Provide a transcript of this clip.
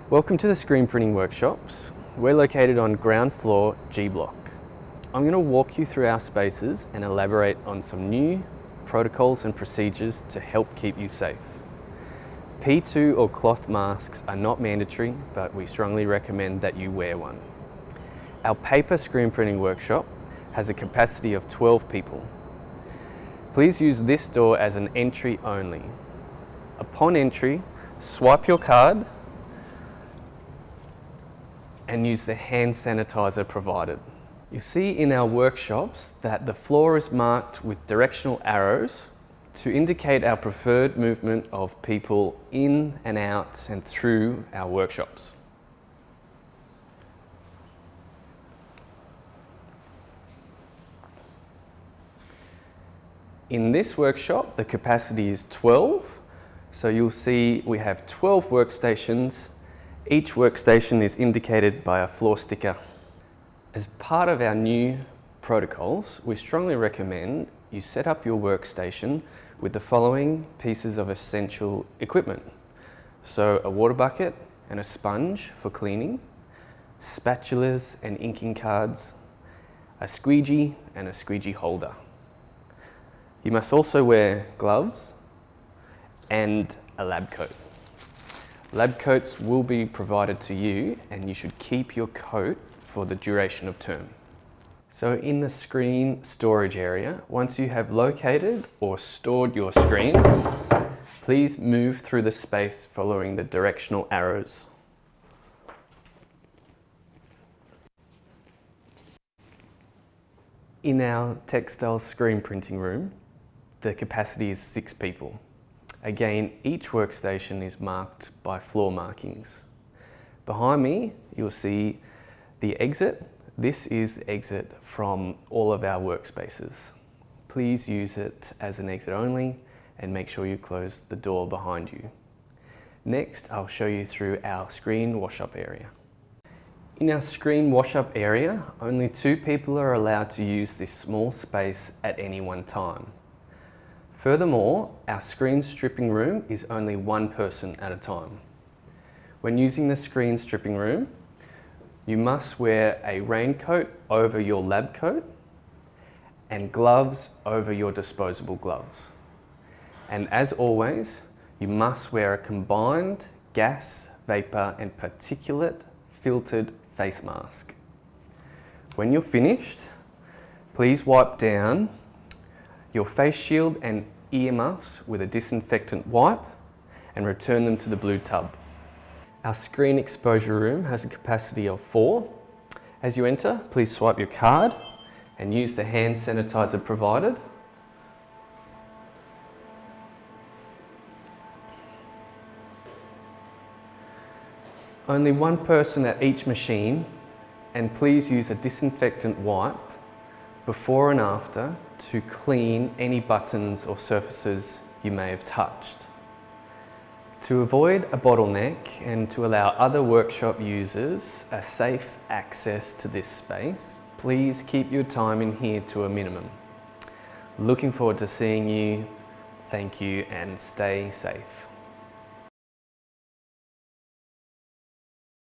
Welcome to the screen printing workshops. We're located on ground floor G block. I'm going to walk you through our spaces and elaborate on some new protocols and procedures to help keep you safe. P2 or cloth masks are not mandatory, but we strongly recommend that you wear one. Our paper screen printing workshop has a capacity of 12 people. Please use this door as an entry only. Upon entry, swipe your card and use the hand sanitizer provided. You see in our workshops that the floor is marked with directional arrows to indicate our preferred movement of people in and out and through our workshops. In this workshop, the capacity is 12, so you'll see we have 12 workstations. Each workstation is indicated by a floor sticker. As part of our new protocols, we strongly recommend you set up your workstation with the following pieces of essential equipment. So a water bucket and a sponge for cleaning, spatulas and inking cards, a squeegee and a squeegee holder. You must also wear gloves and a lab coat. Lab coats will be provided to you and you should keep your coat for the duration of term. So in the screen storage area, once you have located or stored your screen, please move through the space following the directional arrows. In our textile screen printing room, the capacity is 6 people. Again, each workstation is marked by floor markings. Behind me, you'll see the exit. This is the exit from all of our workspaces. Please use it as an exit only and make sure you close the door behind you. Next, I'll show you through our screen wash-up area. In our screen wash-up area, only 2 people are allowed to use this small space at any one time. Furthermore, our screen stripping room is only 1 person at a time. When using the screen stripping room, you must wear a raincoat over your lab coat and gloves over your disposable gloves. And as always, you must wear a combined gas, vapor and particulate filtered face mask. When you're finished, please wipe down your face shield and earmuffs with a disinfectant wipe and return them to the blue tub. Our screen exposure room has a capacity of 4. As you enter, please swipe your card and use the hand sanitizer provided. Only 1 person at each machine, and please use a disinfectant wipe before and after to clean any buttons or surfaces you may have touched. To avoid a bottleneck and to allow other workshop users a safe access to this space, please keep your time in here to a minimum. Looking forward to seeing you. Thank you and stay safe.